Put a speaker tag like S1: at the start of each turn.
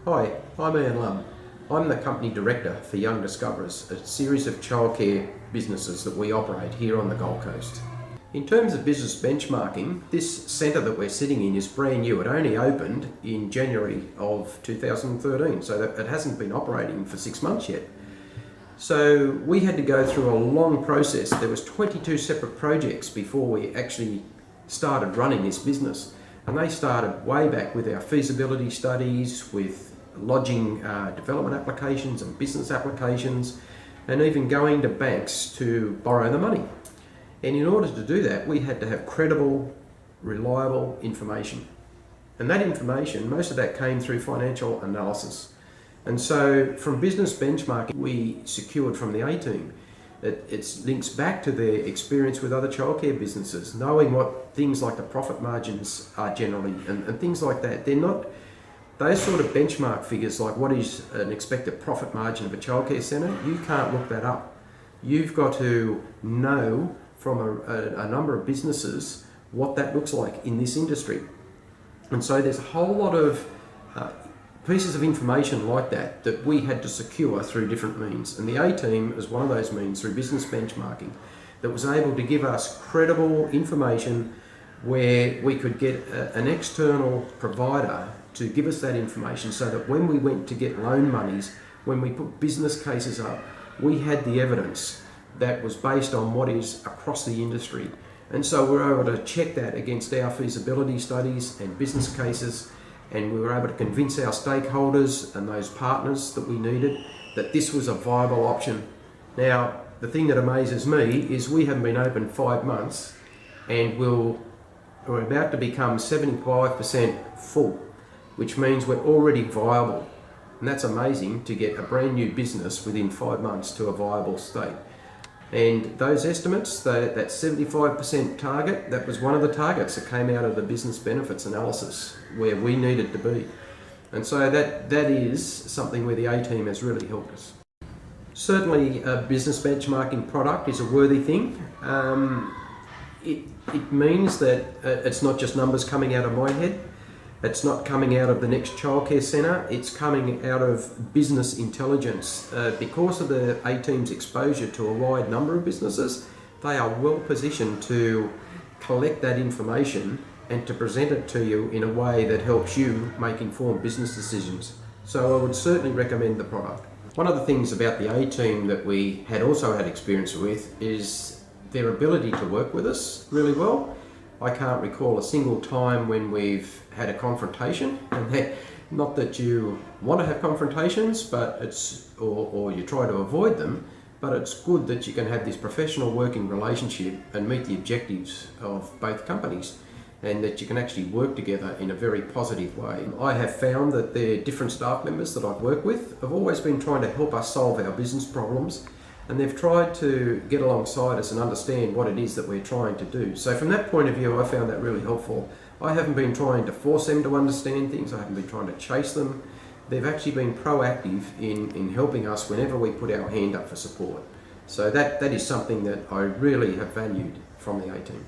S1: Hi, I'm Ian Lumb. I'm the Company Director for Young Discoverers, a series of childcare businesses that we operate here on the Gold Coast. In terms of business benchmarking, this centre that we're sitting in is brand new. It only opened in January of 2013, so that it hasn't been operating for 6 months yet. So we had to go through a long process. There was 22 separate projects before we actually started running this business. And they started way back with our feasibility studies, with lodging development applications and business applications, and even going to banks to borrow the money. And in order to do that, we had to have credible, reliable information. And that information, most of that came through financial analysis. And so from business benchmarking, we secured from the A-team. It links back to their experience with other childcare businesses, knowing what things like the profit margins are generally, and things like that. They're not those sort of benchmark figures like what is an expected profit margin of a childcare centre. You can't look that up. You've got to know from a number of businesses what that looks like in this industry. And so there's a whole lot of pieces of information like that we had to secure through different means. And the A-team is one of those means through business benchmarking that was able to give us credible information where we could get an external provider to give us that information so that when we went to get loan monies, when we put business cases up, we had the evidence that was based on what is across the industry. And so we were able to check that against our feasibility studies and business cases, and we were able to convince our stakeholders and those partners that we needed that this was a viable option. Now, the thing that amazes me is we haven't been open 5 months, and we're about to become 75% full, which means we're already viable. And that's amazing, to get a brand new business within 5 months to a viable state. And those estimates, that 75% target, that was one of the targets that came out of the business benefits analysis where we needed to be. And so that is something where the A-team has really helped us. Certainly a business benchmarking product is a worthy thing. It means that it's not just numbers coming out of my head. It's not coming out of the next childcare centre, it's coming out of business intelligence. Because of the A-team's exposure to a wide number of businesses, they are well positioned to collect that information and to present it to you in a way that helps you make informed business decisions. So I would certainly recommend the product. One of the things about the A-team that we had also had experience with is their ability to work with us really well. I can't recall a single time when we've had a confrontation, and not that you want to have confrontations, but or you try to avoid them, but it's good that you can have this professional working relationship and meet the objectives of both companies, and that you can actually work together in a very positive way. I have found that the different staff members that I've worked with have always been trying to help us solve our business problems, and they've tried to get alongside us and understand what it is that we're trying to do. So from that point of view, I found that really helpful. I haven't been trying to force them to understand things, I haven't been trying to chase them. They've actually been proactive in helping us whenever we put our hand up for support. So that is something that I really have valued from the A-team.